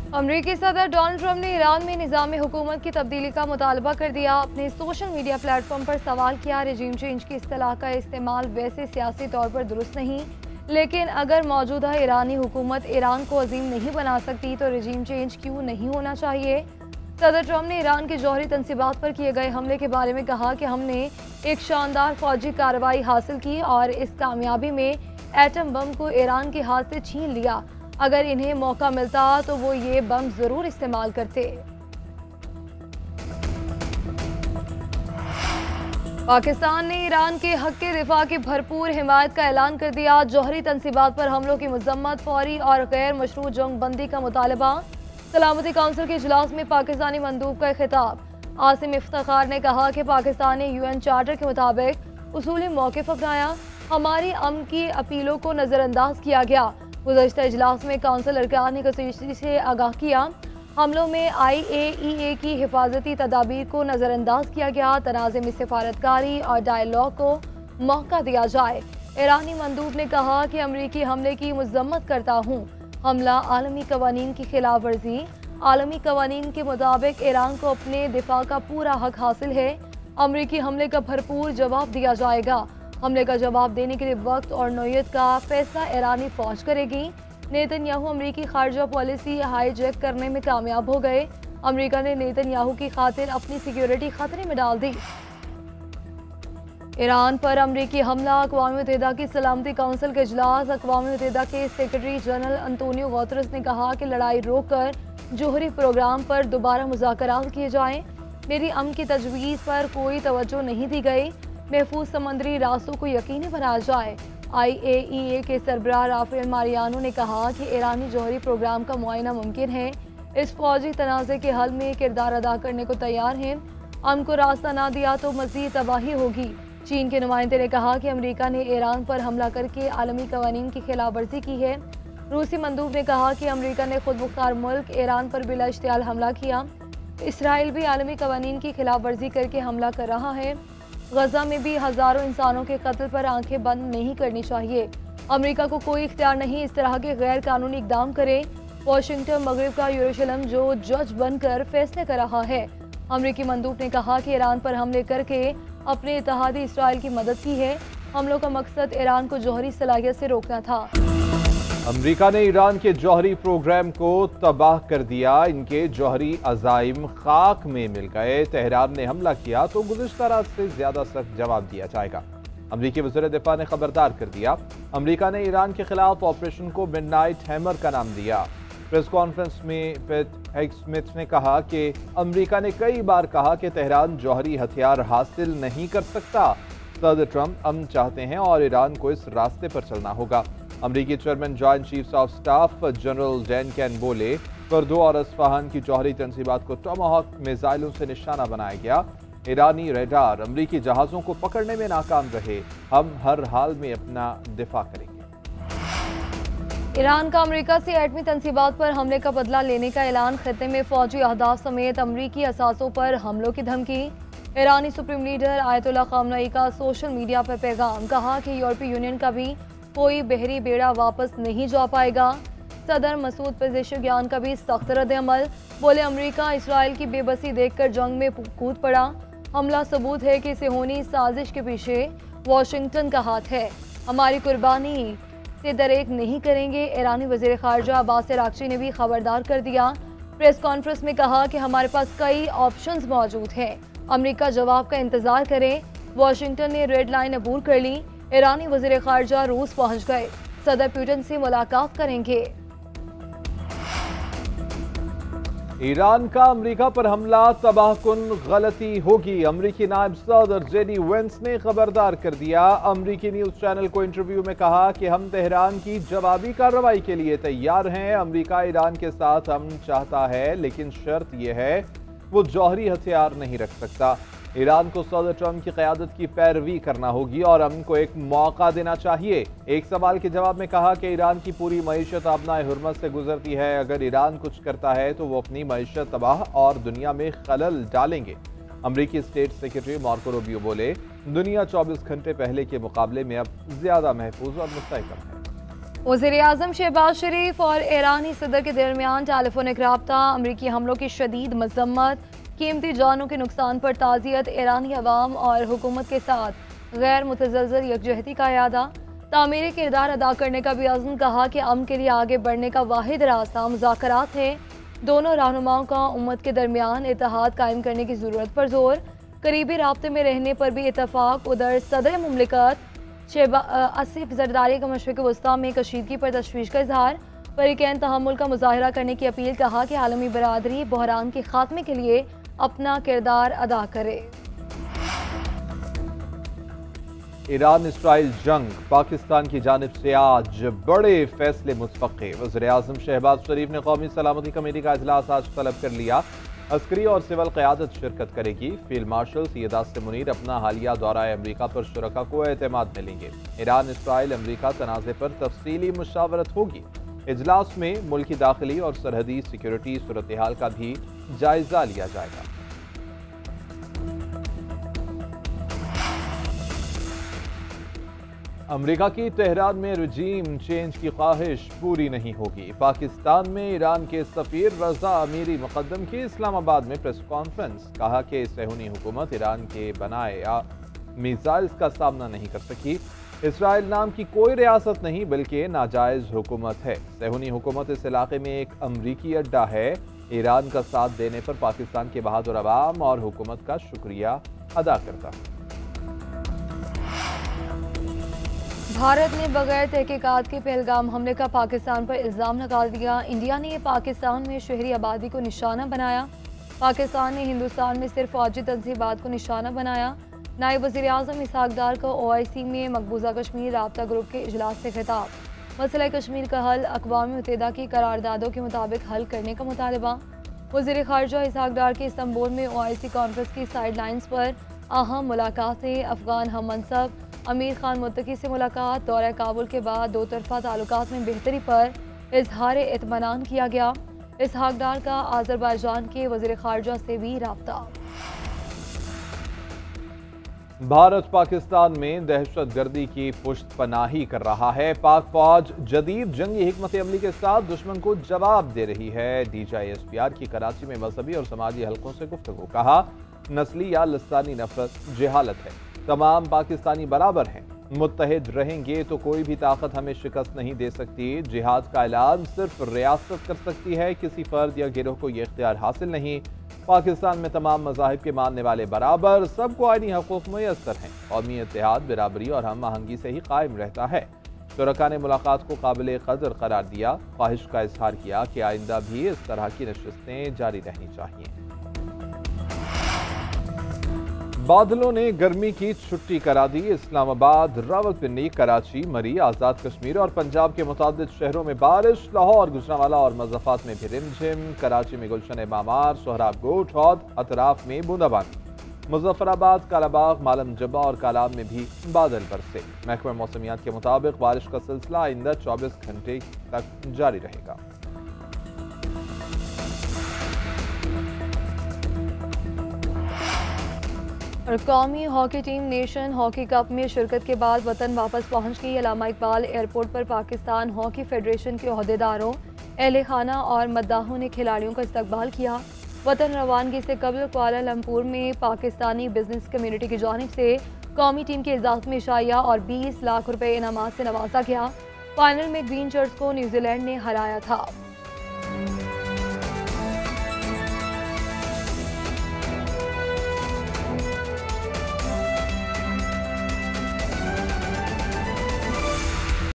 अमरीकी सदर Donald Trump ने ईरान में निज़ाम हुकूमत की तब्दीली का मुतालबा कर दिया। अपने सोशल मीडिया प्लेटफॉर्म पर सवाल किया, रेजीम चेंज की इस्तिलाह का इस्तेमाल वैसे सियासी तौर पर दुरुस्त नहीं, लेकिन अगर मौजूदा ईरानी हुकूमत ईरान को अजीम नहीं बना सकती तो रेजीम चेंज क्यों नहीं होना चाहिए। सदर ट्रंप ने ईरान की जौहरी तनसीबात पर किए गए हमले के बारे में कहा कि हमने एक शानदार फौजी कार्रवाई हासिल की और इस कामयाबी में एटम बम को ईरान के हाथ से छीन लिया। अगर इन्हें मौका मिलता तो वो ये बम जरूर इस्तेमाल करते। पाकिस्तान ने ईरान के हक के दिफा की भरपूर हिमायत का ऐलान कर दिया। जौहरी तनसीबात पर हमलों की मजम्मत, फौरी और गैर मशरूत जंग बंदी का मुतालबा। सलामती काउंसिल के इजलास में पाकिस्तानी मंदूब का खिताब। आसिम इफ्तिखार ने कहा कि पाकिस्तान ने UN चार्टर के मुताबिक उसूली मौक़िफ़ अपनाया। हमारी अमन की अपीलों को नज़रअंदाज किया गया। गुज़श्ता इजलास में काउंसिल अरकान ने कसीदगी से आगाह किया। हमलों में IAEA की हिफाजती तदाबीर को नज़रअंदाज किया गया। तनाज़े में सिफारतकारी और डायलॉग को मौका दिया जाए। ईरानी मंदूब ने कहा कि अमरीकी हमले की मजम्मत करता हूँ। हमला आलमी कवानीन की खिलाफ वर्जी। आलमी कवानीन के मुताबिक ईरान को अपने दिफा का पूरा हक हासिल है। अमरीकी हमले का भरपूर जवाब दिया जाएगा। हमले का जवाब देने के लिए वक्त और नौयत का फैसला ईरानी फौज करेगी। नेतन्याहू अमरीकी खारजा पॉलिसी हाईजैक करने में कामयाब हो गए। अमरीका ने नेतन्याहू की खातिर अपनी सिक्योरिटी खतरे में डाल दी। ईरान पर अमरीकी हमला। अक़वाम मुत्तहिदा की सलामती काउंसिल के इजलास। अक़वाम मुत्तहिदा के सेक्रेटरी जनरल अंतोनियो गुतेरेस ने कहा कि लड़ाई रोककर जौहरी प्रोग्राम पर दोबारा मुज़ाकरात किए जाएं। मेरी अमन की तजवीज़ पर कोई तवज्जो नहीं दी गई। महफूज समंदरी रास्तों को यकीनी बनाया जाए। IAEA के सरबराह राफेल मारियानो ने कहा कि ईरानी जौहरी प्रोग्राम का मुआयना मुमकिन है। इस फौजी तनाज़े के हल में किरदार अदा करने को तैयार हैं। अमन को रास्ता ना दिया तो मज़ीद तबाही होगी। चीन के नुमाइंदे ने कहा कि अमरीका ने ईरान पर हमला करके आलमी कवानीन की खिलाफ वर्जी की है। रूसी मंदूब ने कहा कि अमरीका ने खुद मुख्तार मुल्क ईरान पर बिला इश्तियाल हमला किया। इसराइल भी आलमी कवानीन की खिलाफ वर्जी करके हमला कर रहा है। गजा में भी हजारों इंसानों के कत्ल पर आंखें बंद नहीं करनी चाहिए। अमेरिका को कोई इख्तियार नहीं इस तरह के गैर कानूनी इकदाम करे। वाशिंगटन मगरिब का यरूशलेम जो जज बनकर फैसले कर रहा है। अमेरिकी मंदूब ने कहा कि ईरान पर हमले करके अपने इत्तेहादी इसराइल की मदद की है। हमलों का मकसद ईरान को जौहरी सलाहियत से रोकना था। अमेरिका ने ईरान के जौहरी प्रोग्राम को तबाह कर दिया। इनके जौहरी अज़ाइम खाक में मिल गए। तेहरान ने हमला किया तो गुज़श्ता रात से ज्यादा सख्त जवाब दिया जाएगा। अमरीकी वज़ीर दिफा ने खबरदार कर दिया। अमरीका ने ईरान के खिलाफ ऑपरेशन को मिडनाइट हैमर का नाम दिया। प्रेस कॉन्फ्रेंस में पेट हेग्समिथ ने कहा कि अमरीका ने कई बार कहा कि तेहरान जौहरी हथियार हासिल नहीं कर सकता। सदर ट्रंप अमन चाहते हैं और ईरान को इस रास्ते पर चलना होगा। अमरीकी chairman joint chiefs of staff general Dan can बोले, फर्दो और अस्फहान की जौहरी तनसीबात को टॉमाहॉक मिसाइलों से निशाना बनाया गया। ईरानी रेडार अमरीकी जहाज़ों को पकड़ने में नाकाम रहे। हम हर हाल में अपना दिफा करेंगे। ईरान का अमेरिका से एटमी तनसीबात पर हमले का बदला लेने का ऐलान। खत्ते में फौजी अहदाफ समेत अमरीकी असासों पर हमलों की धमकी। ईरानी सुप्रीम लीडर आयतुल्लाह खामनई का सोशल मीडिया पर पैगाम। कहा कि यूरोपीय यूनियन का भी कोई बहरी बेड़ा वापस नहीं जा पाएगा। सदर मसूद पेजेशकियान का भी सख्त रद्द अमल। बोले, अमेरिका इसराइल की बेबसी देखकर जंग में कूद पड़ा। हमला सबूत है कि सेहोनी साजिश के पीछे वाशिंगटन का हाथ है। हमारी कुर्बानी से दरेक नहीं करेंगे। ईरानी वज़ीर ख़ारजा अब्बास अराग़ची ने भी खबरदार कर दिया। प्रेस कॉन्फ्रेंस में कहा कि हमारे पास कई ऑप्शंस मौजूद हैं। अमेरिका जवाब का इंतजार करे। वाशिंगटन ने रेड लाइन अबूर कर ली। ईरानी वज़ीर ख़ारजा रूस पहुंच गए। सदर पुतिन से मुलाकात करेंगे। ईरान का अमेरिका पर हमला तबाहकुन गलती होगी। अमेरिकी नायब सदर JD वेंस ने खबरदार कर दिया। अमेरिकी न्यूज चैनल को इंटरव्यू में कहा कि हम तेहरान की जवाबी कार्रवाई के लिए तैयार हैं। अमेरिका ईरान के साथ अमन चाहता है, लेकिन शर्त यह है वो जौहरी हथियार नहीं रख सकता। ईरान को सदर ट्रंप की क़यादत की पैरवी करना होगी और अमन को एक मौका देना चाहिए। एक सवाल के जवाब में कहा कि ईरान की पूरी मईशत आबनाए हुर्मत से गुजरती है। अगर ईरान कुछ करता है तो वो अपनी मईशत तबाह और दुनिया में खलल डालेंगे। अमरीकी स्टेट सेक्रेटरी मार्को रूबियो बोले, दुनिया 24 घंटे पहले के मुकाबले में अब ज्यादा महफूज और मुस्तहकम है। वज़ीर-ए-आज़म शहबाज शरीफ और ईरानी सदर के दरमियान टेलीफोनिक राब्ता, अमरीकी हमलों की शदीद मजम्मत, कीमती जानों के नुकसान पर ताज़ियत, ईरानी अवाम और हुकूमत के साथ गैर मुतज़लज़ल यकजहती का यादा, तामीरी किरदार अदा करने का भी अज़्म, कहा कि अमन के लिए आगे बढ़ने का वाहिद रास्ता मुज़ाकरात है। दोनों रहनुमाओं का उम्मत के दरमियान इत्तेहाद कायम करने की ज़रूरत पर जोर, करीबी राब्ते में रहने पर भी इतफाक। उधर सदर मुमलिकत आसिफ जरदारी का मशरिक़ वस्ता में कशीदगी पर तशवीश का इजहार, फरीक़ैन तहम्मुल का मुजाहिरा करने की अपील, कहा कि आलमी बरादरी बहरान के खात्मे के लिए अपना किरदार अदा करे। ईरान इसराइल जंग, पाकिस्तान की जानिब से आज बड़े फैसले मुतवक्के। वज़ीर-ए-आज़म शहबाज शरीफ ने कौमी सलामती कमेटी का इजलास आज तलब कर लिया। अस्करी और सिविल क़यादत शिरकत करेगी। फील्ड मार्शल सैयद आसिम मुनीर अपना हालिया दौरा अमरीका पर शुरका को एतमाद में लेंगे। ईरान इसराइल अमरीका तनाज़े पर तफसीली मुशावरत होगी। इजलास में मुल्की दाखिली और सरहदी सिक्योरिटी सूरत हाल का भी जायजा लिया जाएगा। अमरीका की तेहरान में रजीम चेंज की ख्वाहिश पूरी नहीं होगी। पाकिस्तान में ईरान के सफीर रजा अमीरी मुकद्दम की इस्लामाबाद में प्रेस कॉन्फ्रेंस, कहा कि सहूनी हुकूमत ईरान के बनाए या मिसाइल्स का सामना नहीं कर सकी। इसराइल नाम की कोई रियासत नहीं बल्कि नाजायज हुकूमत है। सहूनी हुकूमत इस इलाके में एक अमरीकी अड्डा है। ईरान का साथ देने पर पाकिस्तान के बहादुर अवाम और हुकूमत का शुक्रिया अदा करता है। भारत ने बगैर तहकीकात के पहलगाम हमले का पाकिस्तान पर इल्ज़ाम लगा दिया। इंडिया ने पाकिस्तान में शहरी आबादी को निशाना बनाया। पाकिस्तान ने हिंदुस्तान में सिर्फ फौजी तंजीबात को निशाना बनाया। नायब वज़ीर-ए-आज़म इसहाक डार का OIC में मकबूजा कश्मीर राब्ता ग्रुप के इजलास से खिताब, मसला कश्मीर का हल अक़वाम मुत्तहिदा की करारदादों के मुताबिक हल करने का मुतालबा। वज़ीर ख़ारजा इसहाक डार की इस्तांबुल में OIC कॉन्फ्रेंस की साइड लाइन्स पर अहम मुलाकातें, अफ़गान हम मनसब अमीर खान मुत्तकी से मुलाकात, दौरा काबुल के बाद दो तरफ़ा ताल्लुकात में बेहतरी पर इजहार इत्मीनान किया गया। इसहाक डार का आज़रबाईजान के वज़ीर ख़ारजा से भी राब्ता। भारत पाकिस्तान में दहशत गर्दी की पुश्त पनाही कर रहा है। पाक फौज जदीद जंगी हिकमत अमली के साथ दुश्मन को जवाब दे रही है। DGI-SPR की कराची में मजहबी और समाजी हलकों से गुफ्तगू, कहा नस्ली या लसानी नफरत जहालत है, तमाम पाकिस्तानी बराबर हैं, मुत्तहिद रहेंगे तो कोई भी ताकत हमें शिकस्त नहीं दे सकती। जिहाद का ऐलान सिर्फ रियासत कर सकती है, किसी फर्द या गिरोह को यह इख्तियार हासिल नहीं। पाकिस्तान में तमाम मज़ाहिब के मानने वाले बराबर, सबको आईनी हकूक़ मुयस्सर हैं। कौमी इत्तेहाद, बराबरी और हम आहंगी से ही कायम रहता है। शुरका ने मुलाकात को काबिल कदर करार दिया, ख्वाहिश का इजहार किया कि आइंदा भी इस तरह की नशिस्तें जारी रहनी चाहिए। बादलों ने गर्मी की छुट्टी करा दी। इस्लामाबाद, रावलपिंडी, कराची, मरी, आज़ाद कश्मीर और पंजाब के मुतादिद शहरों में बारिश। लाहौर, गुजरांवाला और मज़फ़ात में भी रिमझिम। कराची में गुलशन मामार, सोहराब गोट, हौद, अतराफ में बूंदाबांदी। मुजफ्फराबाद, कालाबाग, मालम जब्बा और कालाब में भी बादल बरसे। महकमा मौसमियात के मुताबिक बारिश का सिलसिला आइंदा 24 घंटे तक जारी रहेगा। और कौमी hockey team nation hockey cup में शिरकत के बाद वतन वापस पहुंच गई। अल्लामा इकबाल एयरपोर्ट पर पाकिस्तान हॉकी फेडरेशन के ओहदेदारों, अहले खाना और मद्दाहों ने खिलाड़ियों का इस्तकबाल किया। वतन रवानगी से कबल कुआलालंपुर में पाकिस्तानी बिजनेस कम्युनिटी की जानिब से कौमी टीम के एजाज़ में शाया और 20 लाख रुपए इनामात से नवाजा गया। फाइनल में ग्रीन शर्ट्स को न्यूजीलैंड ने हराया था।